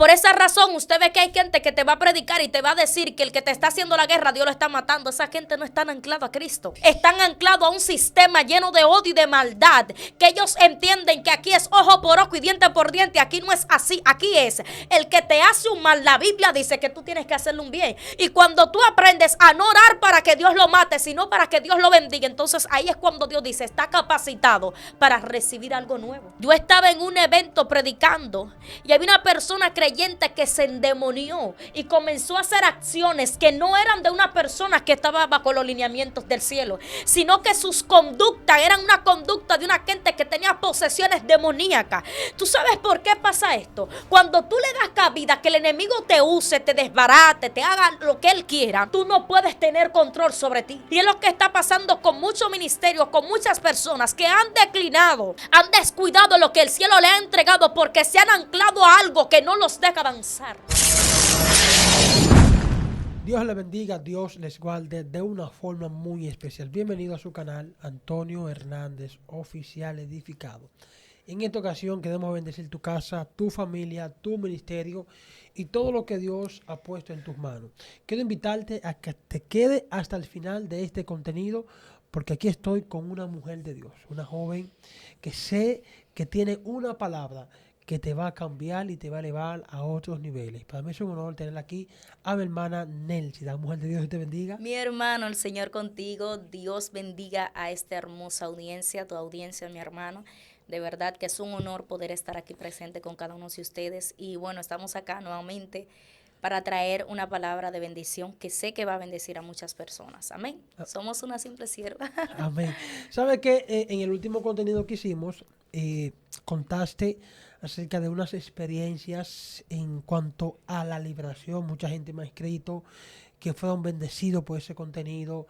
Por esa razón usted ve que hay gente que te va a predicar y te va a decir que el que te está haciendo la guerra, Dios lo está matando. Esa gente no está anclada a Cristo. Están anclados a un sistema lleno de odio y de maldad, que ellos entienden que aquí es ojo por ojo y diente por diente. Aquí no es así. Aquí es el que te hace un mal. La Biblia dice que tú tienes que hacerle un bien. Y cuando tú aprendes a no orar para que Dios lo mate, sino para que Dios lo bendiga, entonces ahí es cuando Dios dice, está capacitado para recibir algo nuevo. Yo estaba en un evento predicando y había una persona creyente que se endemonió y comenzó a hacer acciones que no eran de una persona que estaba bajo los lineamientos del cielo, sino que sus conductas eran una conducta de una gente que tenía posesiones demoníacas. ¿Tú sabes por qué pasa esto? Cuando tú le das cabida que el enemigo te use, te desbarate, te haga lo que él quiera, tú no puedes tener control sobre ti. Y es lo que está pasando con muchos ministerios, con muchas personas que han declinado, han descuidado lo que el cielo le ha entregado porque se han anclado a algo que no los deja avanzar. Dios les bendiga, Dios les guarde de una forma muy especial. Bienvenido a su canal, Antonio Hernández Oficial Edificado. En esta ocasión queremos bendecir tu casa, tu familia, tu ministerio y todo lo que Dios ha puesto en tus manos. Quiero invitarte a que te quede hasta el final de este contenido, porque aquí estoy con una mujer de Dios, una joven que sé que tiene una palabra que te va a cambiar y te va a elevar a otros niveles. Para mí es un honor tenerla aquí a mi hermana Nelcy, la mujer de Dios, que te bendiga. Mi hermano, el Señor contigo. Dios bendiga a esta hermosa audiencia, tu audiencia, mi hermano. De verdad que es un honor poder estar aquí presente con cada uno de ustedes. Y bueno, estamos acá nuevamente para traer una palabra de bendición que sé que va a bendecir a muchas personas. Amén. Somos una simple sierva. Amén. ¿Sabe que en el último contenido que hicimos, contaste acerca de unas experiencias en cuanto a la liberación? Mucha gente me ha escrito que fueron bendecidos por ese contenido,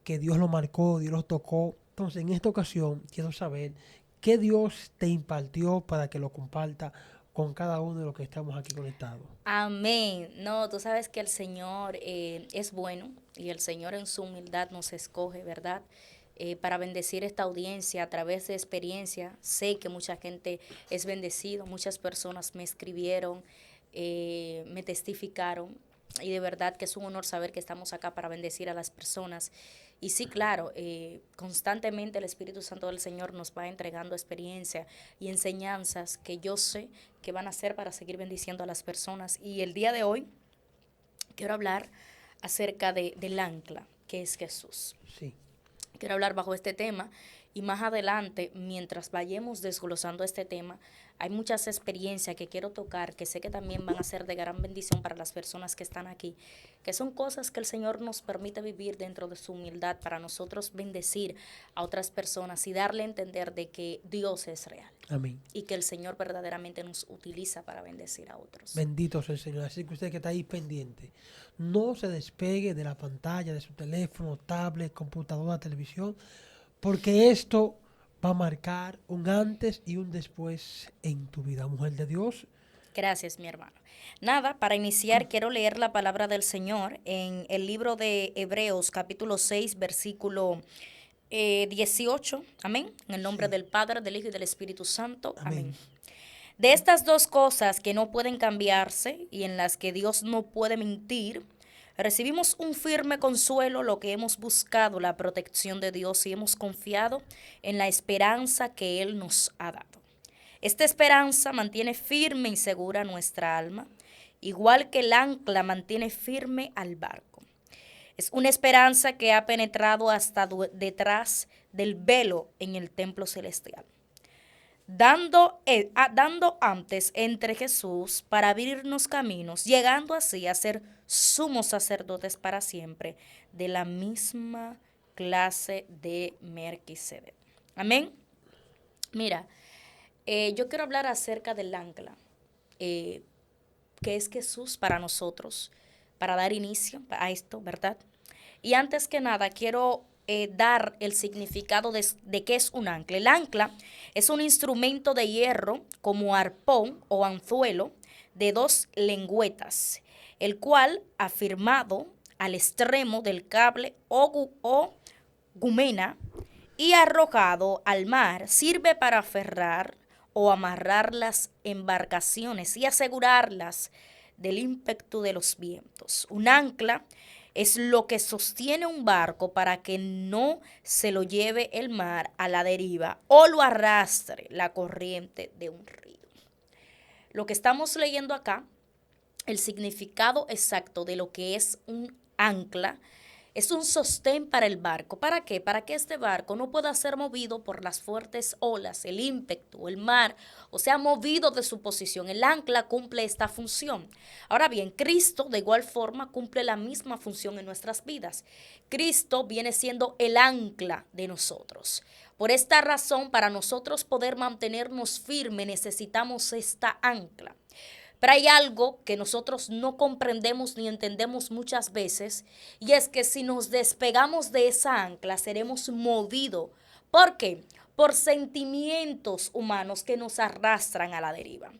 que Dios lo marcó, Dios los tocó. Entonces, en esta ocasión, quiero saber qué Dios te impartió para que lo comparta con cada uno de los que estamos aquí conectados. Amén. No, tú sabes que el Señor es bueno y el Señor en su humildad nos escoge, ¿verdad? Para bendecir esta audiencia a través de experiencia. Sé que mucha gente es bendecido, muchas personas me escribieron, me testificaron y de verdad que es un honor saber que estamos acá para bendecir a las personas. Y sí, claro, constantemente el Espíritu Santo del Señor nos va entregando experiencia y enseñanzas que yo sé que van a ser para seguir bendiciendo a las personas. Y el día de hoy quiero hablar acerca del ancla, que es Jesús. Sí. Quiero hablar bajo este tema y más adelante, mientras vayamos desglosando este tema, hay muchas experiencias que quiero tocar, que sé que también van a ser de gran bendición para las personas que están aquí, que son cosas que el Señor nos permite vivir dentro de su humildad para nosotros bendecir a otras personas y darle a entender de que Dios es real. Amén. Y que el Señor verdaderamente nos utiliza para bendecir a otros. Bendito sea el Señor. Así que usted que está ahí pendiente, no se despegue de la pantalla, de su teléfono, tablet, computadora, televisión, porque esto va a marcar un antes y un después en tu vida, mujer de Dios. Gracias, mi hermano. Nada, para iniciar quiero leer la palabra del Señor en el libro de Hebreos, capítulo 6, versículo 18. Amén. En el nombre del Padre, del Hijo y del Espíritu Santo. Amén. De estas dos cosas que no pueden cambiarse y en las que Dios no puede mentir, recibimos un firme consuelo lo que hemos buscado la protección de Dios y hemos confiado en la esperanza que Él nos ha dado. Esta esperanza mantiene firme y segura nuestra alma, igual que el ancla mantiene firme al barco. Es una esperanza que ha penetrado hasta detrás del velo en el templo celestial, dando antes entre Jesús para abrirnos caminos, llegando así a ser sumos sacerdotes para siempre, de la misma clase de Melquisedec. Amén. Mira, yo quiero hablar acerca del ancla, que es Jesús para nosotros, para dar inicio a esto, ¿verdad? Y antes que nada, quiero dar el significado de qué es un ancla. El ancla es un instrumento de hierro como arpón o anzuelo de dos lengüetas, el cual, afirmado al extremo del cable o gumena y arrojado al mar, sirve para aferrar o amarrar las embarcaciones y asegurarlas del ímpetu de los vientos. Un ancla es lo que sostiene un barco para que no se lo lleve el mar a la deriva o lo arrastre la corriente de un río. Lo que estamos leyendo acá, el significado exacto de lo que es un ancla, es un sostén para el barco. ¿Para qué? Para que este barco no pueda ser movido por las fuertes olas, el ímpetu, el mar, o sea, movido de su posición. El ancla cumple esta función. Ahora bien, Cristo de igual forma cumple la misma función en nuestras vidas. Cristo viene siendo el ancla de nosotros. Por esta razón, para nosotros poder mantenernos firmes, necesitamos esta ancla. Pero hay algo que nosotros no comprendemos ni entendemos muchas veces, y es que si nos despegamos de esa ancla, seremos movidos. ¿Por qué? Por sentimientos humanos que nos arrastran a la deriva.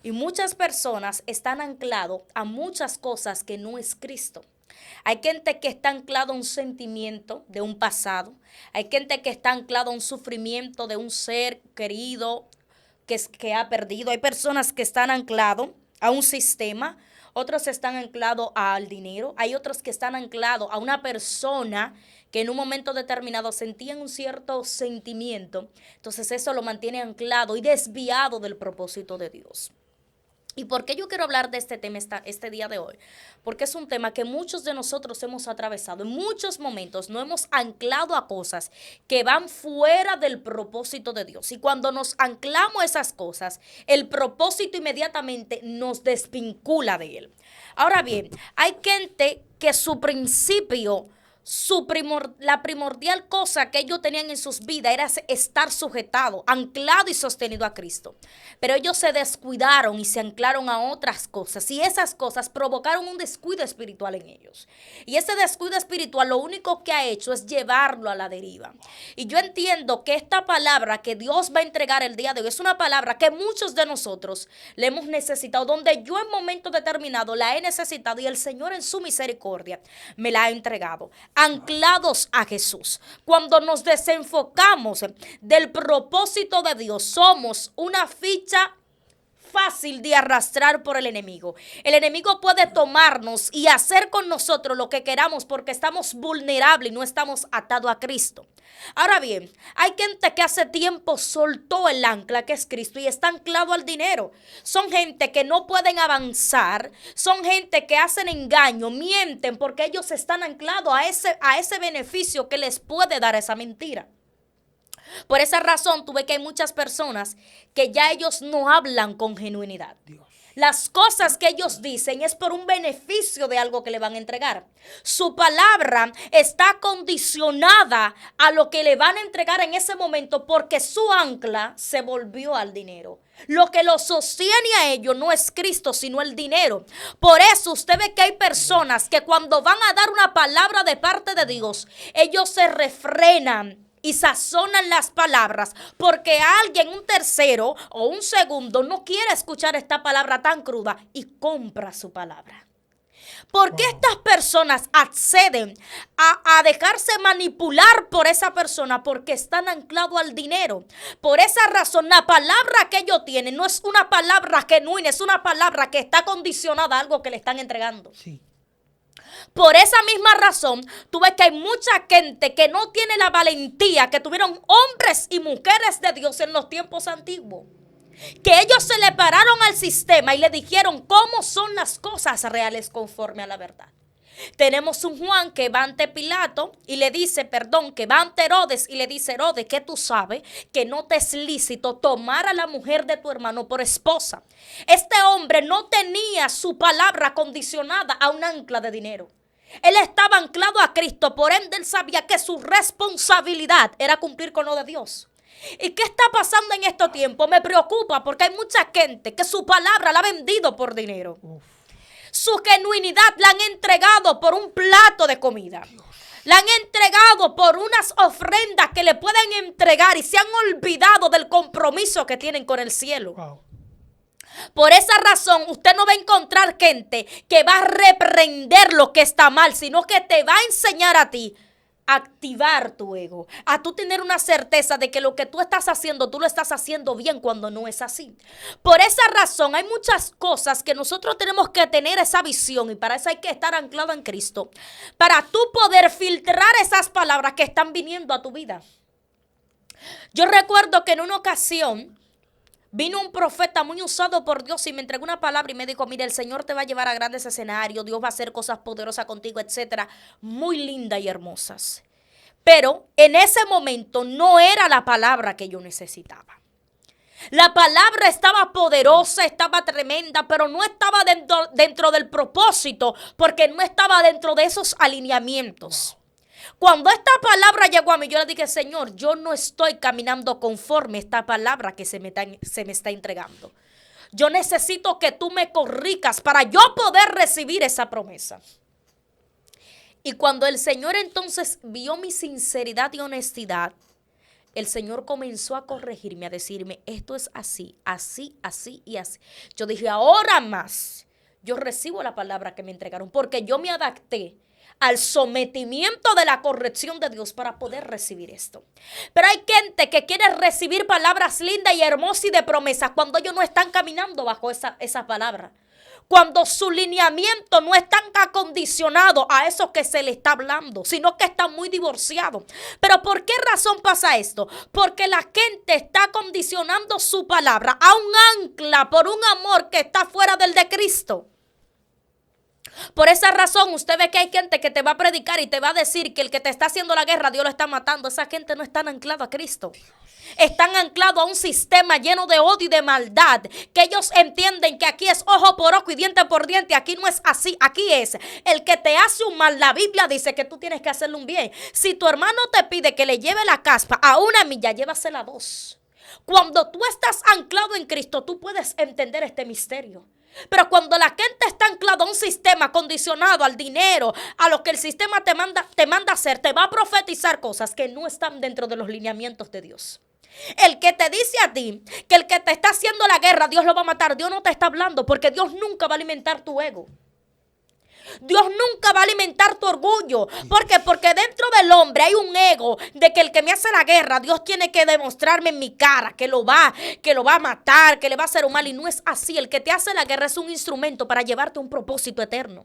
Y muchas personas están anclados a muchas cosas que no es Cristo. Hay gente que está anclado a un sentimiento de un pasado. Hay gente que está anclado a un sufrimiento de un ser querido que ha perdido. Hay personas que están anclados a un sistema, otros están anclados al dinero, hay otros que están anclados a una persona que en un momento determinado sentían un cierto sentimiento, entonces eso lo mantiene anclado y desviado del propósito de Dios. ¿Y por qué yo quiero hablar de este tema este día de hoy? Porque es un tema que muchos de nosotros hemos atravesado. En muchos momentos nos hemos anclado a cosas que van fuera del propósito de Dios. Y cuando nos anclamos a esas cosas, el propósito inmediatamente nos desvincula de él. Ahora bien, hay gente que su principio, la primordial cosa que ellos tenían en sus vidas era estar sujetado, anclado y sostenido a Cristo. Pero ellos se descuidaron y se anclaron a otras cosas. Y esas cosas provocaron un descuido espiritual en ellos. Y ese descuido espiritual lo único que ha hecho es llevarlo a la deriva. Y yo entiendo que esta palabra que Dios va a entregar el día de hoy es una palabra que muchos de nosotros le hemos necesitado, donde yo en momentos determinados la he necesitado y el Señor en su misericordia me la ha entregado. Anclados a Jesús. Cuando nos desenfocamos del propósito de Dios, somos una ficha fácil de arrastrar por el enemigo. El enemigo puede tomarnos y hacer con nosotros lo que queramos porque estamos vulnerables y no estamos atados a Cristo. Ahora bien, hay gente que hace tiempo soltó el ancla que es Cristo y está anclado al dinero. Son gente que no pueden avanzar, son gente que hacen engaño, mienten porque ellos están anclados a ese beneficio que les puede dar esa mentira. Por esa razón tuve que hay muchas personas que ya ellos no hablan con genuinidad. Dios. Las cosas que ellos dicen es por un beneficio de algo que le van a entregar. Su palabra está condicionada a lo que le van a entregar en ese momento porque su ancla se volvió al dinero. Lo que lo sostiene a ellos no es Cristo, sino el dinero. Por eso usted ve que hay personas que cuando van a dar una palabra de parte de Dios, ellos se refrenan y sazonan las palabras porque alguien, un tercero o un segundo, no quiere escuchar esta palabra tan cruda y compra su palabra. ¿Por qué estas personas acceden a dejarse manipular por esa persona? Porque están anclados al dinero. Por esa razón, la palabra que ellos tienen no es una palabra genuina, es una palabra que está condicionada a algo que le están entregando. Sí. Por esa misma razón, tú ves que hay mucha gente que no tiene la valentía que tuvieron hombres y mujeres de Dios en los tiempos antiguos. Que ellos se le pararon al sistema y le dijeron cómo son las cosas reales conforme a la verdad. Tenemos un Juan que va ante Pilato y le dice, que va ante Herodes y le dice, Herodes, que tú sabes que no te es lícito tomar a la mujer de tu hermano por esposa. Este hombre no tenía su palabra condicionada a un ancla de dinero. Él estaba anclado a Cristo, por ende él sabía que su responsabilidad era cumplir con lo de Dios. ¿Y qué está pasando en estos tiempos? Me preocupa porque hay mucha gente que su palabra la ha vendido por dinero. Su genuinidad la han entregado por un plato de comida. La han entregado por unas ofrendas que le pueden entregar y se han olvidado del compromiso que tienen con el cielo. Wow. Por esa razón, usted no va a encontrar gente que va a reprender lo que está mal, sino que te va a enseñar a ti activar tu ego, a tú tener una certeza de que lo que tú estás haciendo, tú lo estás haciendo bien cuando no es así. Por esa razón hay muchas cosas que nosotros tenemos que tener esa visión y para eso hay que estar anclado en Cristo, para tú poder filtrar esas palabras que están viniendo a tu vida. Yo recuerdo que en una ocasión vino un profeta muy usado por Dios y me entregó una palabra y me dijo, mira, el Señor te va a llevar a grandes escenarios, Dios va a hacer cosas poderosas contigo, etcétera, muy lindas y hermosas. Pero en ese momento no era la palabra que yo necesitaba. La palabra estaba poderosa, estaba tremenda, pero no estaba dentro del propósito, porque no estaba dentro de esos alineamientos. Cuando esta palabra llegó a mí, yo le dije, Señor, yo no estoy caminando conforme a esta palabra que se me está entregando. Yo necesito que tú me corrijas para yo poder recibir esa promesa. Y cuando el Señor entonces vio mi sinceridad y honestidad, el Señor comenzó a corregirme, a decirme, esto es así, así, así y así. Yo dije, ahora más, yo recibo la palabra que me entregaron, porque yo me adapté al sometimiento de la corrección de Dios para poder recibir esto. Pero hay gente que quiere recibir palabras lindas y hermosas y de promesas cuando ellos no están caminando bajo esa palabra. Cuando su lineamiento no es tan acondicionado a eso que se le está hablando, sino que está muy divorciado. Pero ¿por qué razón pasa esto? Porque la gente está condicionando su palabra a un ancla por un amor que está fuera del de Cristo. Por esa razón usted ve que hay gente que te va a predicar y te va a decir que el que te está haciendo la guerra, Dios lo está matando. Esa gente no está anclada a Cristo. Están anclados a un sistema lleno de odio y de maldad, que ellos entienden que aquí es ojo por ojo y diente por diente. Aquí no es así, aquí es el que te hace un mal. La Biblia dice que tú tienes que hacerle un bien. Si tu hermano te pide que le lleve la caspa a 1 milla, llévasela a 2. Cuando tú estás anclado en Cristo, tú puedes entender este misterio. Pero cuando la gente está anclada a un sistema condicionado al dinero, a lo que el sistema te manda hacer, te va a profetizar cosas que no están dentro de los lineamientos de Dios. El que te dice a ti que el que te está haciendo la guerra, Dios lo va a matar, Dios no te está hablando, porque Dios nunca va a alimentar tu ego. Dios nunca va a alimentar tu orgullo. ¿Por qué? Porque dentro del hombre hay un ego de que el que me hace la guerra, Dios tiene que demostrarme en mi cara que lo va a matar, que le va a hacer un mal. Y no es así. El que te hace la guerra es un instrumento para llevarte a un propósito eterno.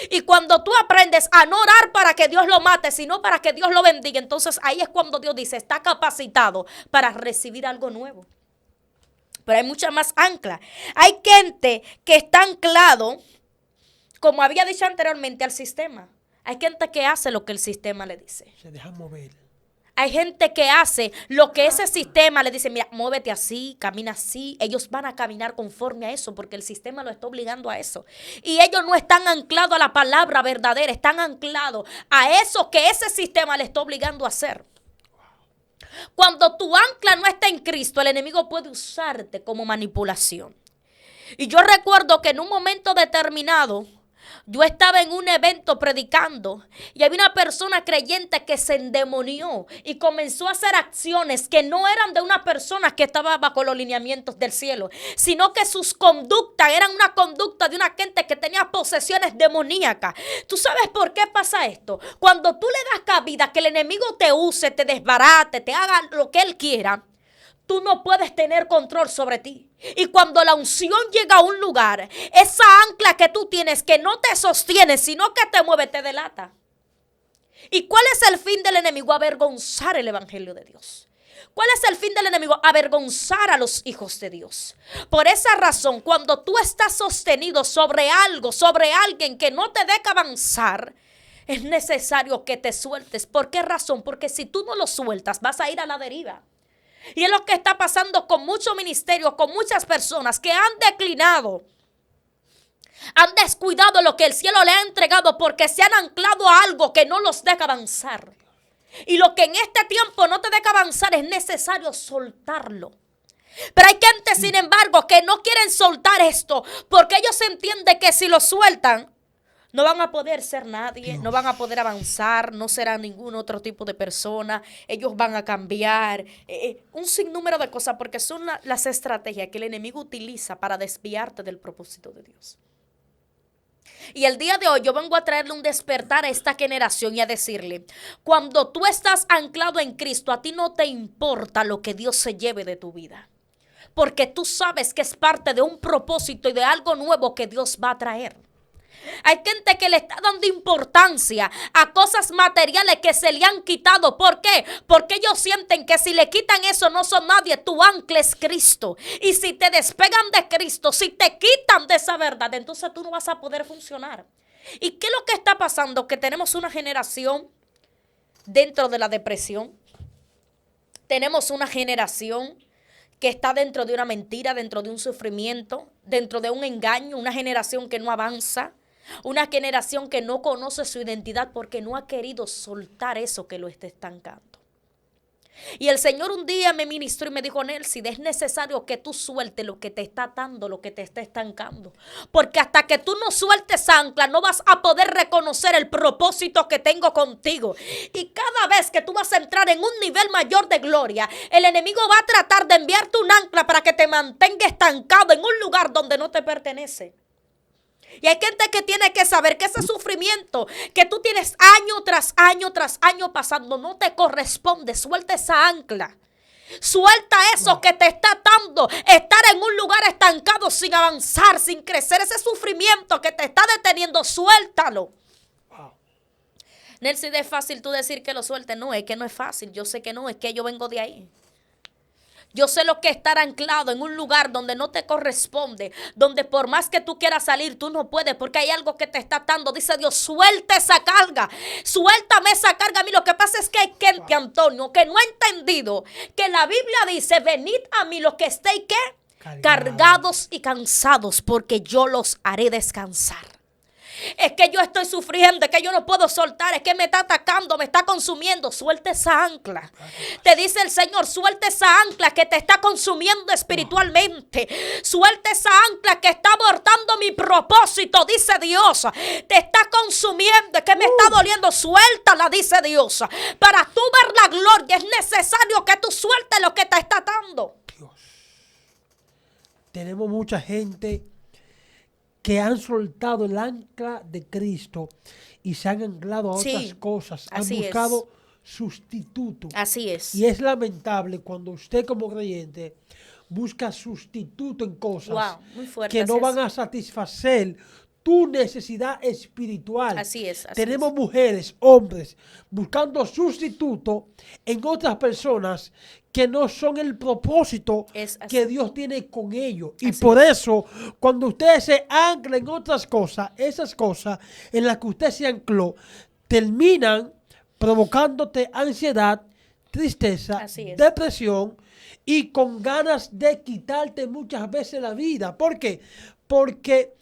Y cuando tú aprendes a no orar para que Dios lo mate, sino para que Dios lo bendiga, entonces ahí es cuando Dios dice, está capacitado para recibir algo nuevo. Pero hay mucha más ancla. Hay gente que está anclado, como había dicho anteriormente, al sistema. Hay gente que hace lo que el sistema le dice. Se deja mover. Hay gente que hace lo que ese sistema le dice, mira, muévete así, camina así. Ellos van a caminar conforme a eso porque el sistema lo está obligando a eso. Y ellos no están anclados a la palabra verdadera, están anclados a eso que ese sistema le está obligando a hacer. Cuando tu ancla no está en Cristo, el enemigo puede usarte como manipulación. Y yo recuerdo que en un momento determinado, yo estaba en un evento predicando y había una persona creyente que se endemonió y comenzó a hacer acciones que no eran de una persona que estaba bajo los lineamientos del cielo, sino que sus conductas eran una conducta de una gente que tenía posesiones demoníacas. ¿Tú sabes por qué pasa esto? Cuando tú le das cabida que el enemigo te use, te desbarate, te haga lo que él quiera, tú no puedes tener control sobre ti. Y cuando la unción llega a un lugar, esa ancla que tú tienes que no te sostiene, sino que te mueve, te delata. ¿Y cuál es el fin del enemigo? Avergonzar el evangelio de Dios. ¿Cuál es el fin del enemigo? Avergonzar a los hijos de Dios. Por esa razón, cuando tú estás sostenido sobre algo, sobre alguien que no te deja avanzar, es necesario que te sueltes. ¿Por qué razón? Porque si tú no lo sueltas, vas a ir a la deriva. Y es lo que está pasando con muchos ministerios, con muchas personas que han declinado, han descuidado lo que el cielo le ha entregado porque se han anclado a algo que no los deja avanzar. Y lo que en este tiempo no te deja avanzar es necesario soltarlo. Pero hay gente, sin embargo, que no quieren soltar esto porque ellos entienden que si lo sueltan, no van a poder ser nadie, no van a poder avanzar, no serán ningún otro tipo de persona, ellos van a cambiar, un sinnúmero de cosas porque son las estrategias que el enemigo utiliza para desviarte del propósito de Dios. Y el día de hoy yo vengo a traerle un despertar a esta generación y a decirle, cuando tú estás anclado en Cristo, a ti no te importa lo que Dios se lleve de tu vida. Porque tú sabes que es parte de un propósito y de algo nuevo que Dios va a traer. Hay gente que le está dando importancia a cosas materiales que se le han quitado. ¿Por qué? Porque ellos sienten que si le quitan eso no son nadie. Tu ancla es Cristo. Y si te despegan de Cristo, si te quitan de esa verdad, entonces tú no vas a poder funcionar. ¿Y qué es lo que está pasando? Que tenemos una generación dentro de la depresión. Tenemos una generación que está dentro de una mentira, dentro de un sufrimiento, dentro de un engaño, una generación que no avanza. Una generación que no conoce su identidad porque no ha querido soltar eso que lo está estancando. Y el Señor un día me ministró y me dijo, Nelcy, es necesario que tú sueltes lo que te está atando, lo que te está estancando. Porque hasta que tú no sueltes ancla, no vas a poder reconocer el propósito que tengo contigo. Y cada vez que tú vas a entrar en un nivel mayor de gloria, el enemigo va a tratar de enviarte un ancla para que te mantenga estancado en un lugar donde no te pertenece. Y hay gente que tiene que saber que ese sufrimiento que tú tienes año tras año pasando no te corresponde. Suelta esa ancla. Suelta eso que te está atando. Estar en un lugar estancado sin avanzar, sin crecer. Ese sufrimiento que te está deteniendo, suéltalo. Nelcy, ¿es fácil tú decir que lo sueltes? No, es que no es fácil. Yo sé que no, es que yo vengo de ahí. Yo sé lo que es estar anclado en un lugar donde no te corresponde, donde por más que tú quieras salir, tú no puedes porque hay algo que te está atando. Dice Dios, suelta esa carga, suéltame esa carga. A mí lo que pasa es que hay gente, Antonio, que no ha entendido que la Biblia dice, venid a mí los que estéis, ¿qué? Cargados y cansados, porque yo los haré descansar. Es que yo estoy sufriendo, es que yo no puedo soltar, es que me está atacando, me está consumiendo. Suelta esa ancla. Te dice el Señor, suelta esa ancla que te está consumiendo espiritualmente. Suelta esa ancla que está abortando mi propósito, dice Dios. Te está consumiendo, es que me está doliendo. Suéltala, dice Dios. Para tú ver la gloria es necesario que tú sueltes lo que te está atando. Dios. Tenemos mucha gente que han soltado el ancla de Cristo y se han anclado a otras cosas, han buscado sustitutos. Así es. Y es lamentable cuando usted como creyente busca sustituto en cosas muy fuerte, que no van a satisfacer tu necesidad espiritual. Así es. Tenemos mujeres, hombres, buscando sustituto en otras personas que no son el propósito que Dios tiene con ellos. Y por eso, cuando usted se ancla en otras cosas, esas cosas en las que usted se ancló, terminan provocándote ansiedad, tristeza, depresión y con ganas de quitarte muchas veces la vida. ¿Por qué? Porque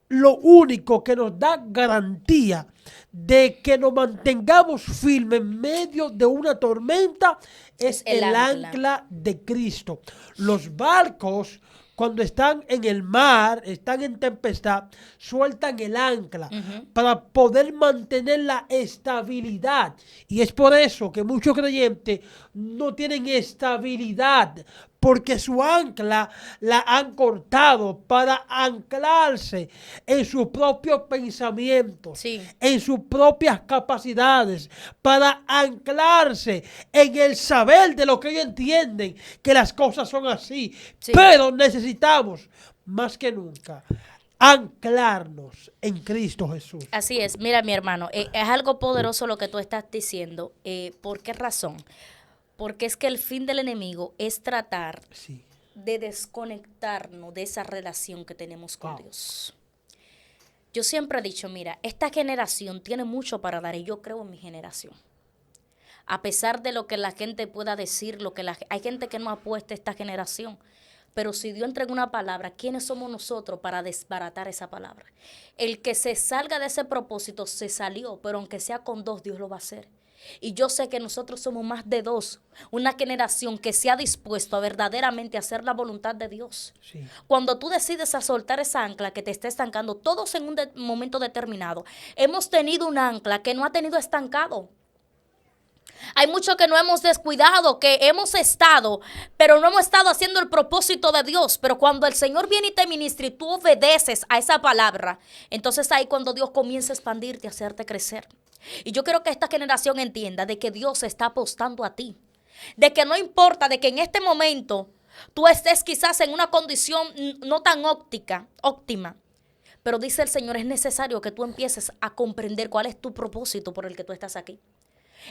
lo único que nos da garantía de que nos mantengamos firmes en medio de una tormenta es el ancla de Cristo. Los barcos, cuando están en el mar, están en tempestad, sueltan el ancla para poder mantener la estabilidad. Y es por eso que muchos creyentes no tienen estabilidad, porque su ancla la han cortado para anclarse en sus propios pensamientos, en sus propias capacidades, para anclarse en el saber de lo que ellos entienden, que las cosas son así. Pero necesitamos, más que nunca, anclarnos en Cristo Jesús. Así es. Mira, mi hermano, es algo poderoso lo que tú estás diciendo. ¿Por qué razón? Porque es que el fin del enemigo es tratar de desconectarnos de esa relación que tenemos con Dios. Yo siempre he dicho, mira, esta generación tiene mucho para dar y yo creo en mi generación. A pesar de lo que la gente pueda decir, hay gente que no apuesta a esta generación. Pero si Dios entrega una palabra, ¿quiénes somos nosotros para desbaratar esa palabra? El que se salga de ese propósito se salió, pero aunque sea con dos, Dios lo va a hacer. Y yo sé que nosotros somos más de dos, una generación que se ha dispuesto a verdaderamente hacer la voluntad de Dios. Cuando tú decides a soltar esa ancla que te está estancando, todos en un momento determinado hemos tenido un ancla que no ha tenido estancado. Hay mucho que no hemos descuidado, que hemos estado, pero no hemos estado haciendo el propósito de Dios. Pero cuando el Señor viene y te ministra y tú obedeces a esa palabra, entonces ahí cuando Dios comienza a expandirte, a hacerte crecer. Y yo quiero que esta generación entienda de que Dios está apostando a ti. De que no importa, de que en este momento tú estés quizás en una condición no tan óptima. Pero dice el Señor, es necesario que tú empieces a comprender cuál es tu propósito por el que tú estás aquí.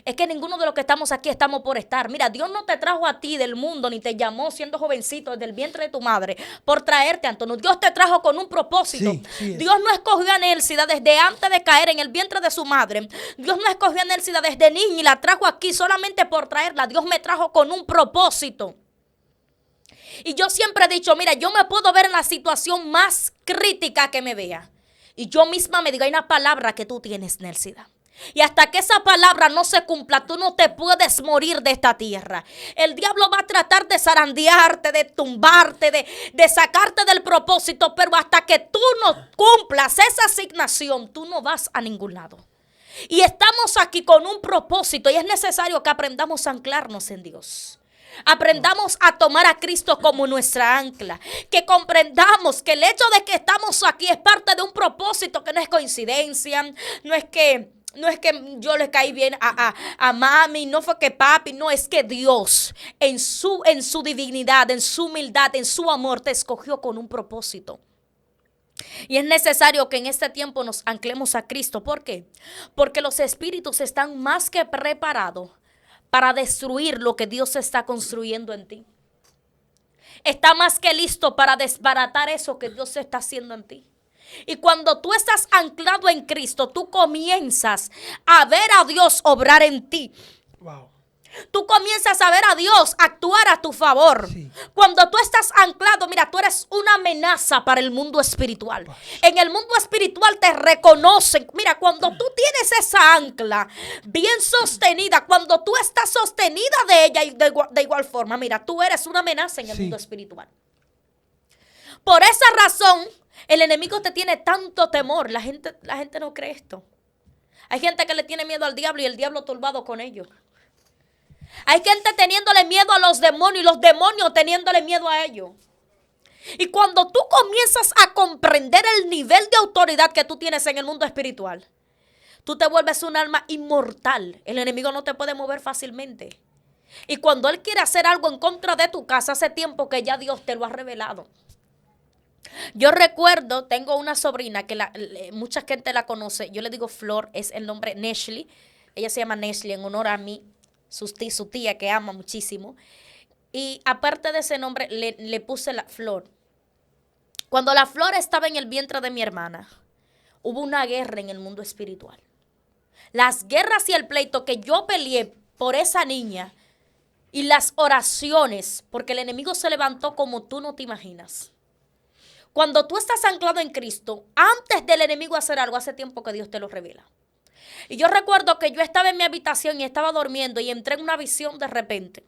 Es que ninguno de los que estamos aquí estamos por estar. Mira, Dios no te trajo a ti del mundo, ni te llamó siendo jovencito desde el vientre de tu madre por traerte, Antonio. Dios te trajo con un propósito. Sí, Dios no escogió a Nélcida desde antes de caer en el vientre de su madre. Dios no escogió a Nélcida desde niña y la trajo aquí solamente por traerla. Dios me trajo con un propósito. Y yo siempre he dicho, mira, yo me puedo ver en la situación más crítica que me vea. Y yo misma me digo, hay una palabra que tú tienes, Nélcida. Y hasta que esa palabra no se cumpla, tú no te puedes morir de esta tierra. El diablo va a tratar de zarandearte, de tumbarte, de sacarte del propósito. Pero hasta que tú no cumplas esa asignación, tú no vas a ningún lado. Y estamos aquí con un propósito y es necesario que aprendamos a anclarnos en Dios. Aprendamos a tomar a Cristo como nuestra ancla. Que comprendamos que el hecho de que estamos aquí es parte de un propósito que no es coincidencia. No es que yo le caí bien a mami, no fue que papi, no, es que Dios en su divinidad, en su humildad, en su amor te escogió con un propósito. Y es necesario que en este tiempo nos anclemos a Cristo. ¿Por qué? Porque los espíritus están más que preparados para destruir lo que Dios está construyendo en ti. Está más que listo para desbaratar eso que Dios está haciendo en ti. Y cuando tú estás anclado en Cristo, tú comienzas a ver a Dios obrar en ti. Wow. Tú comienzas a ver a Dios actuar a tu favor. Sí. Cuando tú estás anclado, mira, tú eres una amenaza para el mundo espiritual. En el mundo espiritual te reconocen. Mira, cuando tú tienes esa ancla bien sostenida, cuando tú estás sostenida de ella y de igual forma, mira, tú eres una amenaza en el mundo espiritual. Por esa razón, el enemigo te tiene tanto temor. La gente no cree esto. Hay gente que le tiene miedo al diablo y el diablo turbado con ellos. Hay gente teniéndole miedo a los demonios y los demonios teniéndole miedo a ellos. Y cuando tú comienzas a comprender el nivel de autoridad que tú tienes en el mundo espiritual, tú te vuelves un alma inmortal. El enemigo no te puede mover fácilmente. Y cuando él quiere hacer algo en contra de tu casa, hace tiempo que ya Dios te lo ha revelado. Yo recuerdo, tengo una sobrina que mucha gente la conoce. Yo le digo Flor, es el nombre Neshley. Ella se llama Neshley en honor a mí. Su tía que ama muchísimo. Y aparte de ese nombre le puse la Flor. Cuando la Flor estaba en el vientre de mi hermana, hubo una guerra en el mundo espiritual. Las guerras y el pleito que yo peleé por esa niña y las oraciones, porque el enemigo se levantó como tú no te imaginas. Cuando tú estás anclado en Cristo, antes del enemigo hacer algo, hace tiempo que Dios te lo revela. Y yo recuerdo que yo estaba en mi habitación y estaba durmiendo y entré en una visión de repente.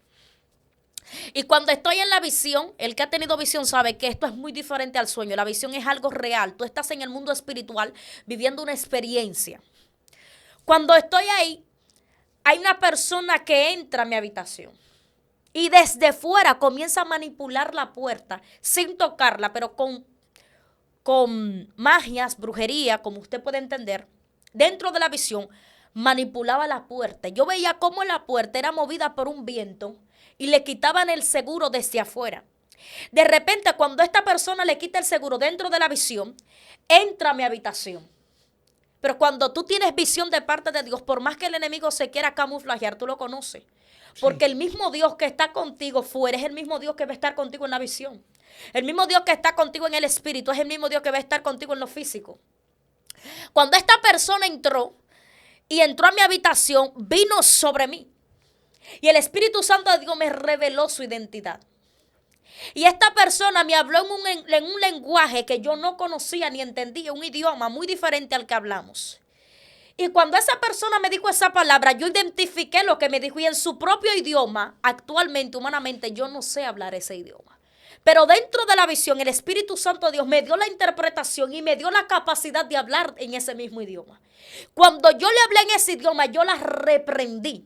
Y cuando estoy en la visión, el que ha tenido visión sabe que esto es muy diferente al sueño. La visión es algo real. Tú estás en el mundo espiritual viviendo una experiencia. Cuando estoy ahí, hay una persona que entra a mi habitación. Y desde fuera comienza a manipular la puerta sin tocarla, pero con magias, brujería, como usted puede entender. Dentro de la visión, manipulaba la puerta. Yo veía cómo la puerta era movida por un viento y le quitaban el seguro desde afuera. De repente, cuando esta persona le quita el seguro dentro de la visión, entra a mi habitación. Pero cuando tú tienes visión de parte de Dios, por más que el enemigo se quiera camuflajear, tú lo conoces. Porque el mismo Dios que está contigo fuera es el mismo Dios que va a estar contigo en la visión. El mismo Dios que está contigo en el espíritu es el mismo Dios que va a estar contigo en lo físico. Cuando esta persona entró a mi habitación, vino sobre mí. Y el Espíritu Santo de Dios me reveló su identidad. Y esta persona me habló en un lenguaje que yo no conocía ni entendía, un idioma muy diferente al que hablamos. Y cuando esa persona me dijo esa palabra, yo identifiqué lo que me dijo. Y en su propio idioma, actualmente, humanamente, yo no sé hablar ese idioma. Pero dentro de la visión, el Espíritu Santo de Dios me dio la interpretación y me dio la capacidad de hablar en ese mismo idioma. Cuando yo le hablé en ese idioma, yo la reprendí.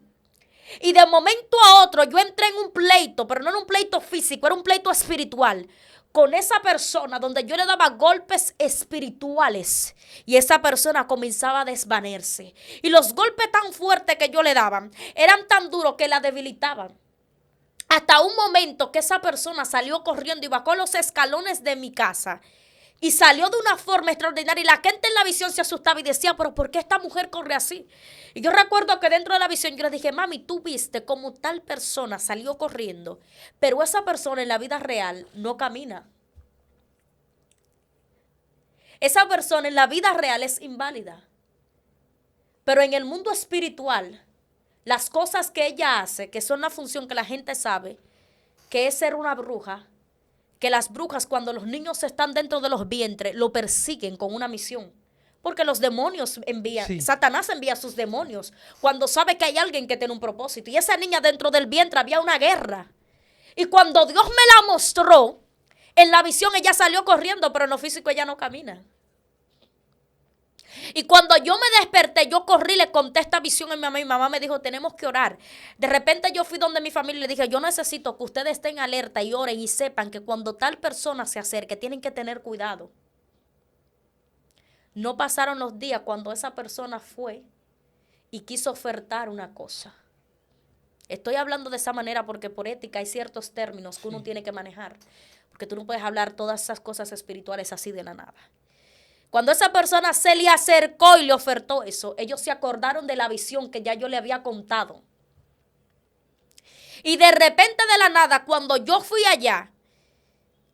Y de momento a otro yo entré en un pleito, pero no era un pleito físico, era un pleito espiritual con esa persona donde yo le daba golpes espirituales y esa persona comenzaba a desvanecerse. Y los golpes tan fuertes que yo le daba eran tan duros que la debilitaban. Hasta un momento que esa persona salió corriendo y bajó los escalones de mi casa. Y salió de una forma extraordinaria y la gente en la visión se asustaba y decía, pero ¿por qué esta mujer corre así? Y yo recuerdo que dentro de la visión yo le dije, mami, tú viste cómo tal persona salió corriendo, pero esa persona en la vida real no camina. Esa persona en la vida real es inválida. Pero en el mundo espiritual, las cosas que ella hace, que son la función que la gente sabe, que es ser una bruja, que las brujas cuando los niños están dentro de los vientres lo persiguen con una misión. Porque los demonios envían, sí. Satanás envía a sus demonios cuando sabe que hay alguien que tiene un propósito. Y esa niña dentro del vientre había una guerra. Y cuando Dios me la mostró, en la visión ella salió corriendo, pero en lo físico ella no camina. Y cuando yo me desperté, yo corrí, le conté esta visión a mi mamá. Y mi mamá me dijo, tenemos que orar. De repente yo fui donde mi familia y le dije, yo necesito que ustedes estén alerta y oren y sepan que cuando tal persona se acerque, tienen que tener cuidado. No pasaron los días cuando esa persona fue y quiso ofertar una cosa. Estoy hablando de esa manera porque por ética hay ciertos términos que uno tiene que manejar. Porque tú no puedes hablar todas esas cosas espirituales así de la nada. Cuando esa persona se le acercó y le ofertó eso, ellos se acordaron de la visión que ya yo le había contado. Y de repente de la nada, cuando yo fui allá,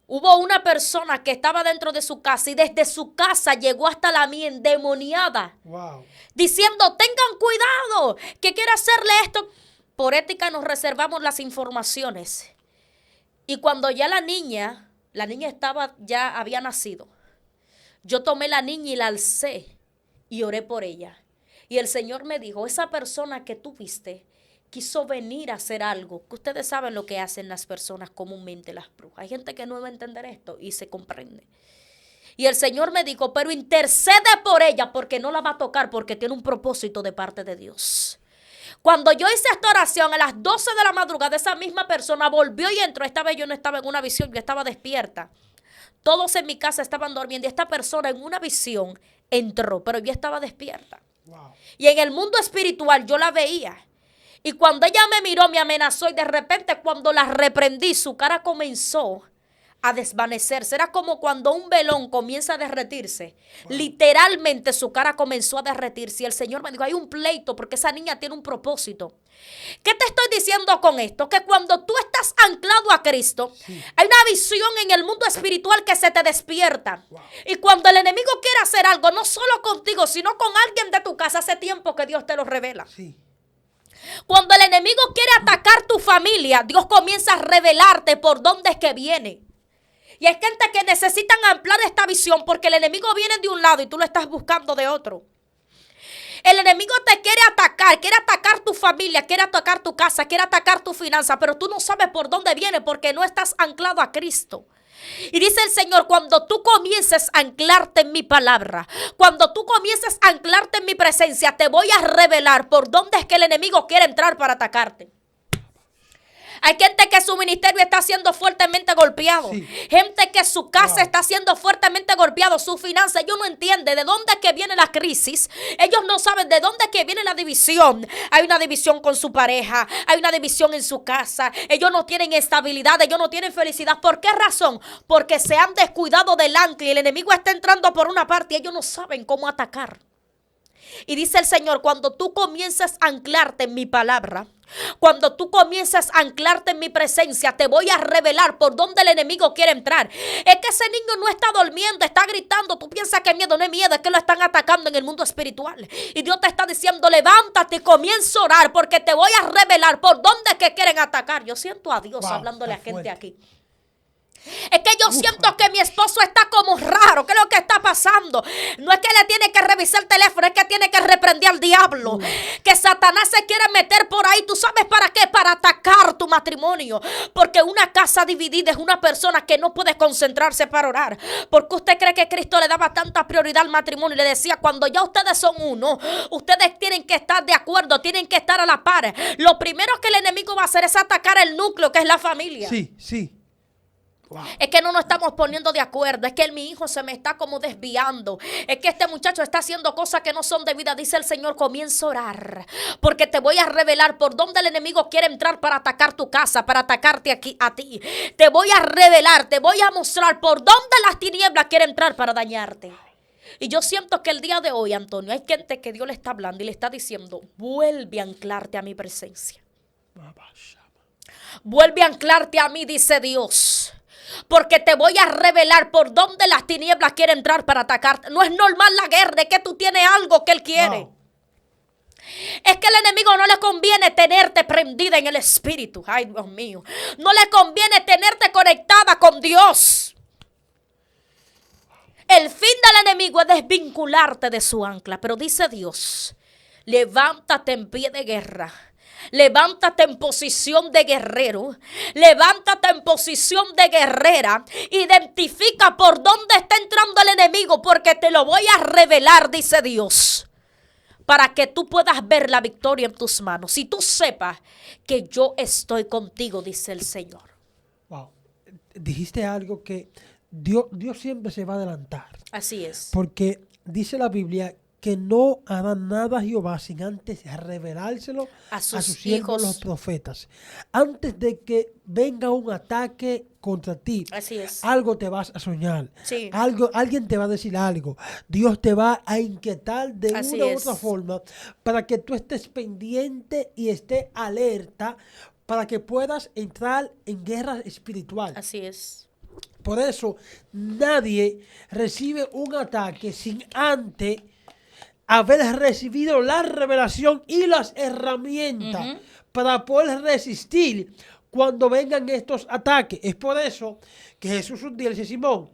hubo una persona que estaba dentro de su casa y desde su casa llegó hasta la mía endemoniada. Wow. Diciendo, tengan cuidado, que quiere hacerle esto. Por ética nos reservamos las informaciones. Y cuando ya la niña había nacido. Yo tomé la niña y la alcé y oré por ella. Y el Señor me dijo, esa persona que tú viste quiso venir a hacer algo. Que ustedes saben lo que hacen las personas comúnmente, las brujas. Hay gente que no va a entender esto y se comprende. Y el Señor me dijo, pero intercede por ella porque no la va a tocar porque tiene un propósito de parte de Dios. Cuando yo hice esta oración a las 12 de la madrugada, esa misma persona volvió y entró. Esta vez yo no estaba en una visión, yo estaba despierta. Todos en mi casa estaban durmiendo y esta persona en una visión entró, pero yo estaba despierta. Wow. Y en el mundo espiritual yo la veía. Y cuando ella me miró, me amenazó y de repente cuando la reprendí, su cara comenzó a desvanecerse. Era como cuando un velón comienza a derretirse. Wow. Literalmente su cara comenzó a derretirse. Y el Señor me dijo, hay un pleito porque esa niña tiene un propósito. ¿Qué te estoy diciendo con esto? Que cuando tú estás anclado a Cristo, sí, hay una visión en el mundo espiritual que se te despierta. Wow. Y cuando el enemigo quiere hacer algo, no solo contigo, sino con alguien de tu casa, hace tiempo que Dios te lo revela. Sí. Cuando el enemigo quiere atacar tu familia, Dios comienza a revelarte por dónde es que viene. Y hay gente que necesitan ampliar esta visión porque el enemigo viene de un lado y tú lo estás buscando de otro. El enemigo te quiere atacar tu familia, quiere atacar tu casa, quiere atacar tu finanza, pero tú no sabes por dónde viene porque no estás anclado a Cristo. Y dice el Señor, cuando tú comiences a anclarte en mi palabra, cuando tú comiences a anclarte en mi presencia, te voy a revelar por dónde es que el enemigo quiere entrar para atacarte. Hay gente que su ministerio está siendo fuertemente golpeado. Sí. Gente que su casa está siendo fuertemente golpeado. Su finanza, ellos no entienden de dónde es que viene la crisis. Ellos no saben de dónde es que viene la división. Hay una división con su pareja. Hay una división en su casa. Ellos no tienen estabilidad. Ellos no tienen felicidad. ¿Por qué razón? Porque se han descuidado del ancla y el enemigo está entrando por una parte y ellos no saben cómo atacar. Y dice el Señor, cuando tú comiences a anclarte en mi palabra, cuando tú comiences a anclarte en mi presencia, te voy a revelar por dónde el enemigo quiere entrar. Es que ese niño no está durmiendo, está gritando. Tú piensas que miedo, no es miedo, es que lo están atacando en el mundo espiritual. Y Dios te está diciendo, levántate y comienza a orar porque te voy a revelar por dónde es que quieren atacar. Yo siento a Dios hablándole a gente aquí. Es que yo siento que mi esposo está como raro. ¿Qué es lo que está pasando? No es que le tiene que revisar el teléfono, es que tiene que reprender al diablo. Que Satanás se quiere meter por ahí. ¿Tú sabes para qué? Para atacar tu matrimonio. Porque una casa dividida es una persona que no puede concentrarse para orar. Porque usted cree que Cristo le daba tanta prioridad al matrimonio y le decía, cuando ya ustedes son uno, ustedes tienen que estar de acuerdo, tienen que estar a la par. Lo primero que el enemigo va a hacer es atacar el núcleo, que es la familia. Sí, sí. Wow. Es que no nos estamos poniendo de acuerdo. Es que mi hijo se me está como desviando. Es que este muchacho está haciendo cosas que no son debidas. Dice el Señor, comienza a orar. Porque te voy a revelar por dónde el enemigo quiere entrar para atacar tu casa, para atacarte aquí a ti. Te voy a revelar, te voy a mostrar por dónde las tinieblas quieren entrar para dañarte. Y yo siento que el día de hoy, Antonio, hay gente que Dios le está hablando y le está diciendo, vuelve a anclarte a mi presencia. Vuelve a anclarte a mí, dice Dios. Porque te voy a revelar por dónde las tinieblas quieren entrar para atacarte. No es normal la guerra, es que tú tienes algo que él quiere. Wow. Es que al enemigo no le conviene tenerte prendida en el espíritu. Ay, Dios mío. No le conviene tenerte conectada con Dios. El fin del enemigo es desvincularte de su ancla. Pero dice Dios, levántate en pie de guerra. Levántate en posición de guerrero. Levántate en posición de guerrera. Identifica por dónde está entrando el enemigo, porque te lo voy a revelar, dice Dios, para que tú puedas ver la victoria en tus manos. Y tú sepas que yo estoy contigo, dice el Señor. Wow. Dijiste algo que Dios siempre se va a adelantar. Así es. Porque dice la Biblia que no hará nada Jehová sin antes revelárselo A a sus sus siervos hijos. los profetas. Antes de que venga un ataque contra ti, Así es. algo te vas a soñar. Sí. Alguien te va a decir algo. Dios te va a inquietar de Así una u es. otra forma para que tú estés pendiente y estés alerta para que puedas entrar en guerra espiritual. Así es. Por eso nadie recibe un ataque sin antes haber recibido la revelación y las herramientas para poder resistir cuando vengan estos ataques. Es por eso que Jesús un día le dice, Simón,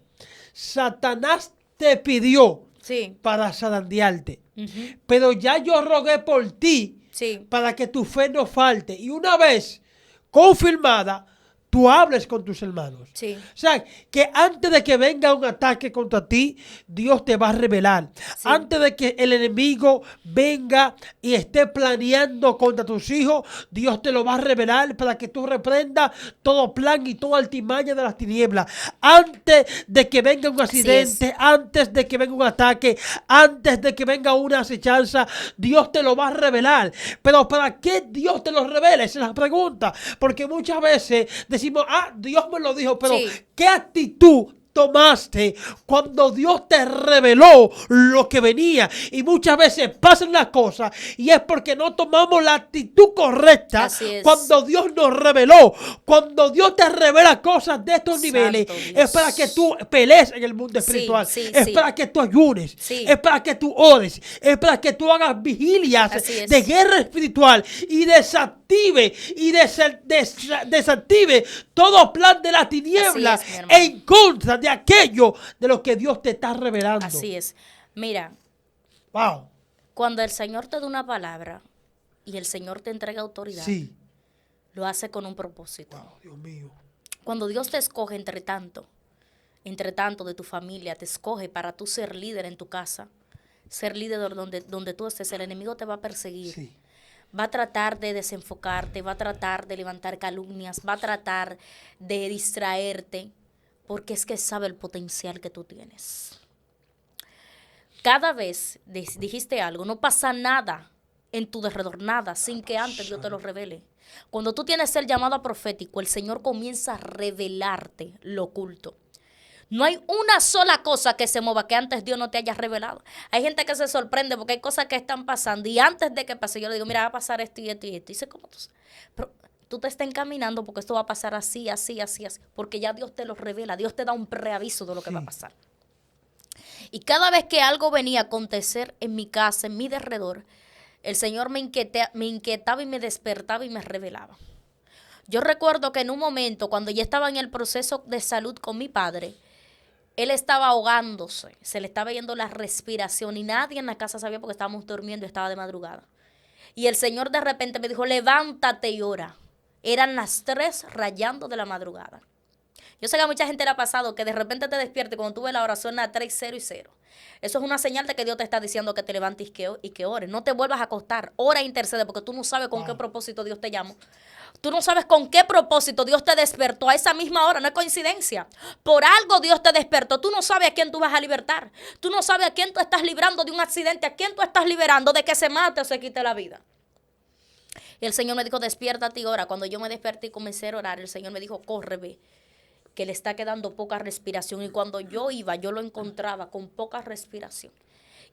Satanás te pidió Sí. para zarandearte, pero ya yo rogué por ti Sí. para que tu fe no falte. Y una vez confirmada, tú hables con tus hermanos. Sí. O sea, que antes de que venga un ataque contra ti, Dios te va a revelar. Sí. Antes de que el enemigo venga y esté planeando contra tus hijos, Dios te lo va a revelar para que tú reprendas todo plan y toda altimaña de las tinieblas. Antes de que venga un accidente, antes de que venga un ataque, antes de que venga una acechanza, Dios te lo va a revelar. Pero ¿para qué Dios te lo revela? Esa es la pregunta. Porque muchas veces decimos, Dios me lo dijo, pero Sí. ¿qué actitud tomaste cuando Dios te reveló lo que venía? Y muchas veces pasan las cosas y es porque no tomamos la actitud correcta. Así es. Cuando Dios nos reveló, cuando Dios te revela cosas de estos niveles, Dios. es para que tú pelees en el mundo Sí, espiritual, sí, es sí. para que tú ayunes, Sí. es para que tú ores, es para que tú hagas vigilias Así es. de guerra espiritual y desactive todo plan de la tiniebla Así es, mi hermano. en contra de aquello de lo que Dios te está revelando. Así es. Mira, Wow. cuando el Señor te da una palabra y el Señor te entrega autoridad, Sí. lo hace con un propósito. Wow, Dios mío. Cuando Dios te escoge entre tanto de tu familia, te escoge para tú ser líder en tu casa, ser líder donde tú estés, el enemigo te va a perseguir. Sí. Va a tratar de desenfocarte, va a tratar de levantar calumnias, va a tratar de distraerte, porque es que sabe el potencial que tú tienes. Cada vez dijiste algo, no pasa nada en tu derredor, nada, sin que antes Dios te lo revele. Cuando tú tienes el llamado profético, el Señor comienza a revelarte lo oculto. No hay una sola cosa que se mueva que antes Dios no te haya revelado. Hay gente que se sorprende porque hay cosas que están pasando y antes de que pase yo le digo, mira, va a pasar esto y esto y esto. Y dice, ¿cómo tú sabes? Pero tú te estás encaminando porque esto va a pasar así, así, así, así. Porque ya Dios te lo revela, Dios te da un preaviso de lo que va a pasar. Y cada vez que algo venía a acontecer en mi casa, en mi derredor, el Señor me inquietaba y me despertaba y me revelaba. Yo recuerdo que en un momento, cuando ya estaba en el proceso de salud con mi padre, él estaba ahogándose, se le estaba yendo la respiración y nadie en la casa sabía porque estábamos durmiendo y estaba de madrugada. Y el Señor de repente me dijo, levántate y ora. Eran las 3 rayando de la madrugada. Yo sé que a mucha gente le ha pasado que de repente te despierte cuando tú ves la oración a 3, 0 y 0. Eso es una señal de que Dios te está diciendo que te levantes y que ores. No te vuelvas a acostar. Ora e intercede porque tú no sabes con qué propósito Dios te llamó. Tú no sabes con qué propósito Dios te despertó a esa misma hora. No es coincidencia. Por algo Dios te despertó. Tú no sabes a quién tú vas a libertar. Tú no sabes a quién tú estás librando de un accidente. A quién tú estás liberando de que se mate o se quite la vida. Y el Señor me dijo, despiértate y ora. Cuando yo me desperté y comencé a orar, el Señor me dijo, corre, ve, que le está quedando poca respiración. Y cuando yo iba, yo lo encontraba con poca respiración.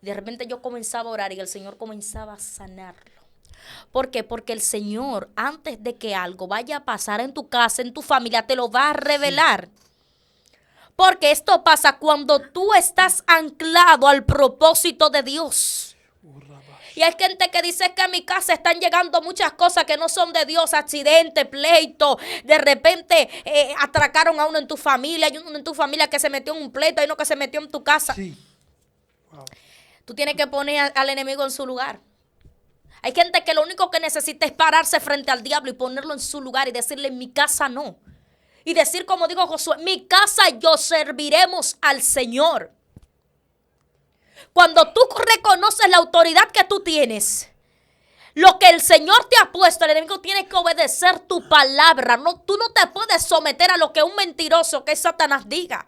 Y de repente yo comenzaba a orar y el Señor comenzaba a sanarlo. ¿Por qué? Porque el Señor, antes de que algo vaya a pasar en tu casa, en tu familia, te lo va a revelar. Porque esto pasa cuando tú estás anclado al propósito de Dios. Y hay gente que dice que a mi casa están llegando muchas cosas que no son de Dios, accidentes, pleitos, de repente atracaron a uno en tu familia, hay uno en tu familia que se metió en un pleito, hay uno que se metió en tu casa. Sí. Wow. Tú tienes que poner al enemigo en su lugar. Hay gente que lo único que necesita es pararse frente al diablo y ponerlo en su lugar y decirle, en mi casa no. Y decir como dijo Josué, mi casa yo serviremos al Señor. Cuando tú reconoces la autoridad que tú tienes, lo que el Señor te ha puesto, el enemigo tiene que obedecer tu palabra. No, tú no te puedes someter a lo que un mentiroso, que es Satanás, diga.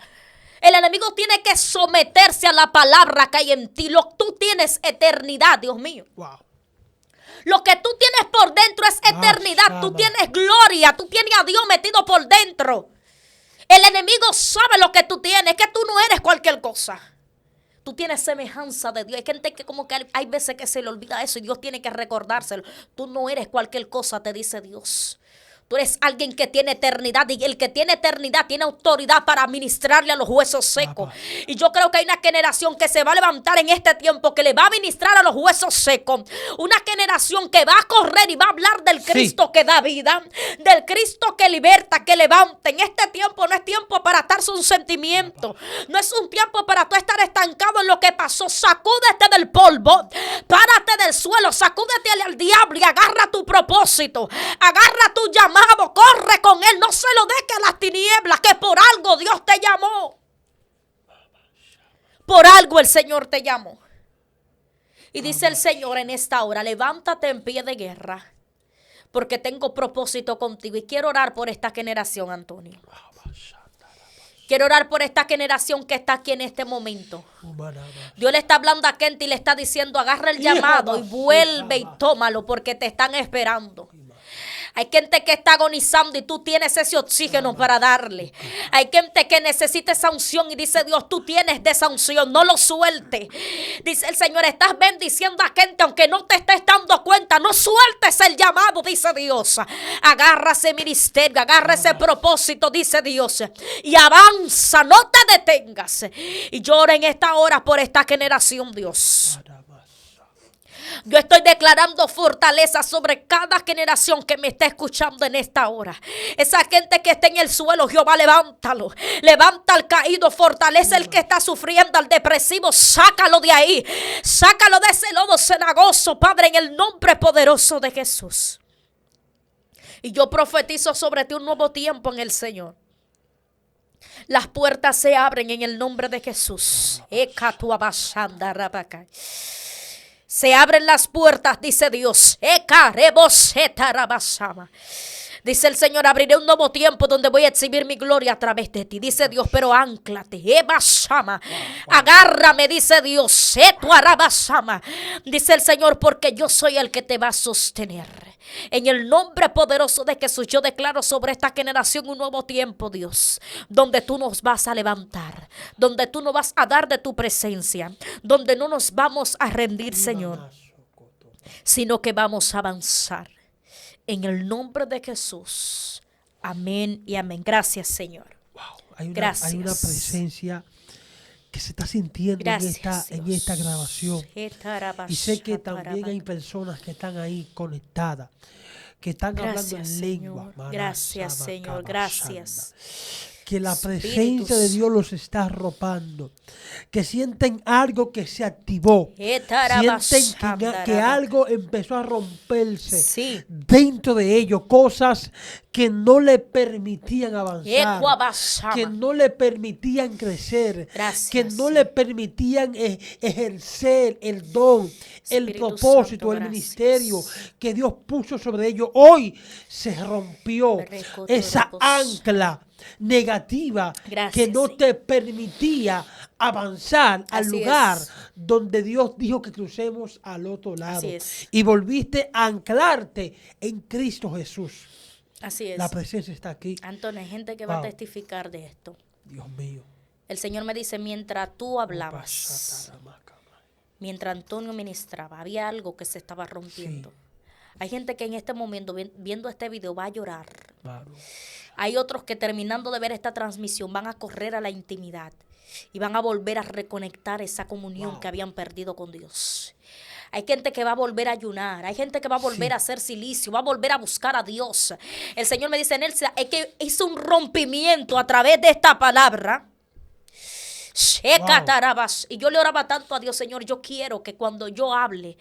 El enemigo tiene que someterse a la palabra que hay en ti. Tú tienes eternidad, Dios mío. Wow. Lo que tú tienes por dentro es eternidad. Tú tienes gloria. Tú tienes a Dios metido por dentro. El enemigo sabe lo que tú tienes. Que tú no eres cualquier cosa. Tú tienes semejanza de Dios. Hay gente que como que hay veces que se le olvida eso y Dios tiene que recordárselo. Tú no eres cualquier cosa, te dice Dios. Tú eres alguien que tiene eternidad y el que tiene eternidad tiene autoridad para ministrarle a los huesos secos. Y yo creo que hay una generación que se va a levantar en este tiempo que le va a ministrar a los huesos secos. Una generación que va a correr y va a hablar del Cristo que da vida, del Cristo que liberta, que levanta. En este tiempo no es tiempo para atarse un sentimiento. No es un tiempo para tú estar estancado en lo que pasó. Sacúdete del polvo, párate del suelo, sacúdete al diablo y agarra tu propósito, agarra tu llamado. Corre con él, no se lo dejes a las tinieblas, que por algo Dios te llamó. Por algo el Señor te llamó. Y dice el Señor en esta hora, levántate en pie de guerra, porque tengo propósito contigo. Y quiero orar por esta generación, Antonio. Quiero orar por esta generación que está aquí en este momento. Dios le está hablando a gente y le está diciendo, agarra el llamado y vuelve y tómalo, porque te están esperando. Hay gente que está agonizando y tú tienes ese oxígeno para darle. Hay gente que necesita esa unción y dice Dios, tú tienes de esa unción, no lo sueltes. Dice el Señor, estás bendiciendo a gente aunque no te estés dando cuenta. No sueltes el llamado, dice Dios. Agarra ese ministerio, agarra ese propósito, dice Dios. Y avanza, no te detengas. Y llora en esta hora por esta generación, Dios. Yo estoy declarando fortaleza sobre cada generación que me está escuchando en esta hora. Esa gente que está en el suelo, Jehová, levántalo. Levanta al caído, fortalece al que está sufriendo, al depresivo, sácalo de ahí. Sácalo de ese lodo cenagoso, Padre, en el nombre poderoso de Jesús. Y yo profetizo sobre ti un nuevo tiempo en el Señor. Las puertas se abren en el nombre de Jesús. Se abren las puertas, dice Dios. Dice el Señor, abriré un nuevo tiempo donde voy a exhibir mi gloria a través de ti. Dice Dios, pero ánclate. Agárrame, dice Dios. Dice el Señor, porque yo soy el que te va a sostener. En el nombre poderoso de Jesús, yo declaro sobre esta generación un nuevo tiempo, Dios, donde tú nos vas a levantar, donde tú nos vas a dar de tu presencia, donde no nos vamos a rendir, Señor, sino que vamos a avanzar. En el nombre de Jesús. Amén y amén. Gracias, Señor. Wow. Hay una Gracias. presencia que se está sintiendo en esta grabación. Y sé que también hay personas que están ahí conectadas, que están hablando Gracias, en lengua. Señor. Gracias, Señor. Gracias. Que la Espíritu presencia de Dios los está arropando. Que sienten algo que se activó. Sienten que algo empezó a romperse Sí. dentro de ellos. Cosas que no le permitían avanzar. Ecuabasama. Que no le permitían crecer. Gracias, Que no Señor. le permitían ejercer el don, el Espíritu propósito, Santo, el gracias. ministerio que Dios puso sobre ellos. Hoy se rompió Recoto esa repos. ancla negativa Gracias, que no Señor. te permitía avanzar al Así lugar es. donde Dios dijo que crucemos al otro lado. Así es. Y volviste a anclarte en Cristo Jesús. Así es. La presencia está aquí. Antonio, hay gente que va a Wow. testificar de esto. Dios mío. El Señor me dice, mientras tú hablabas, mientras Antonio ministraba, había algo que se estaba rompiendo. Sí. Hay gente que en este momento, viendo este video, va a llorar. Claro. Hay otros que terminando de ver esta transmisión van a correr a la intimidad y van a volver a reconectar esa comunión Wow. que habían perdido con Dios. Hay gente que va a volver a ayunar, hay gente que va a volver Sí. a hacer silicio, va a volver a buscar a Dios. El Señor me dice, Nelson, es que hizo un rompimiento a través de esta palabra. Shekatarabas. Y yo le oraba tanto a Dios, Señor, yo quiero que cuando yo hable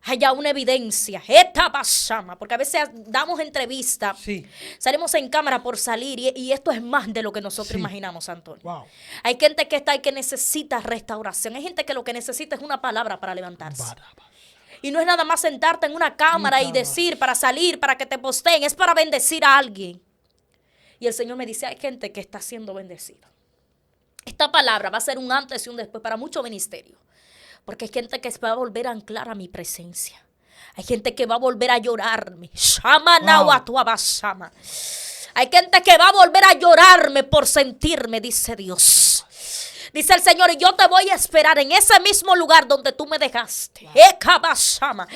haya una evidencia. Etabashama. Porque a veces damos entrevistas, Sí. salimos en cámara por salir y esto es más de lo que nosotros Sí. imaginamos, Antonio. Wow. Hay gente que está ahí que necesita restauración. Hay gente que lo que necesita es una palabra para levantarse. Barabas. Y no es nada más sentarte en una cámara y Nunca decir para salir, para que te posteen. Es para bendecir a alguien. Y el Señor me dice, hay gente que está siendo bendecida. Esta palabra va a ser un antes y un después para mucho ministerio. Porque hay gente que va a volver a anclar a mi presencia. Hay gente que va a volver a llorarme. Shama nahuatuabashama. Hay gente que va a volver a llorarme por sentirme, dice Dios. Dice el Señor, y yo te voy a esperar en ese mismo lugar donde tú me dejaste. Ekabashama.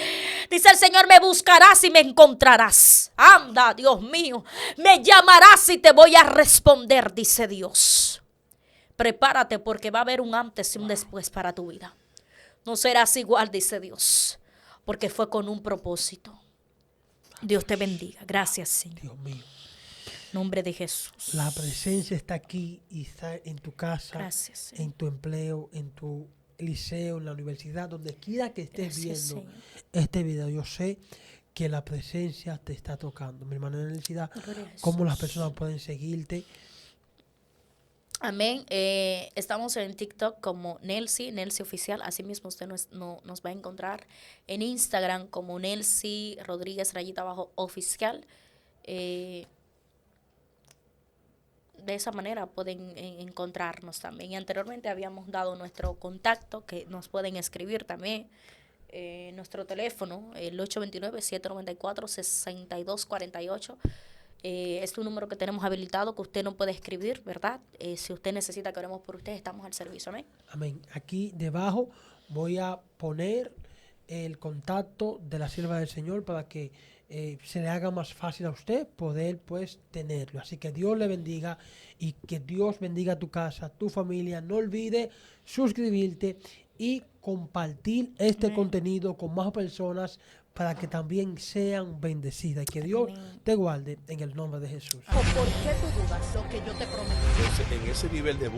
Dice el Señor, me buscarás y me encontrarás. Anda, Dios mío. Me llamarás y te voy a responder, dice Dios. Prepárate porque va a haber un antes y un después para tu vida. No serás igual, dice Dios, porque fue con un propósito. Dios te bendiga. Gracias, Señor. Dios mío. Nombre de Jesús. La presencia está aquí y está en tu casa, Gracias, Señor. en tu empleo, en tu liceo, en la universidad, donde quiera que estés Gracias, viendo Señor. este video. Yo sé que la presencia te está tocando. Mi hermana Nelicidad, Gloria a Jesús. ¿cómo las personas pueden seguirte? Amén. Estamos en TikTok como Nelsi Oficial. Así mismo usted nos va a encontrar en Instagram como Nelsi Rodríguez _oficial. De esa manera pueden encontrarnos también. Y anteriormente habíamos dado nuestro contacto, que nos pueden escribir también. Nuestro teléfono, el 829-794-6248. Es un número que tenemos habilitado, que usted no puede escribir, ¿verdad? Si usted necesita que oremos por usted, estamos al servicio. Amén. Amén. Aquí debajo voy a poner el contacto de la sierva del Señor para que se le haga más fácil a usted poder pues tenerlo. Así que Dios le bendiga y que Dios bendiga tu casa, tu familia. No olvide suscribirte y compartir este contenido con más personas para que también sean bendecidas. Y que Dios te guarde en el nombre de Jesús. ¿Por qué tú dudas lo que yo te prometí? Entonces, en ese nivel de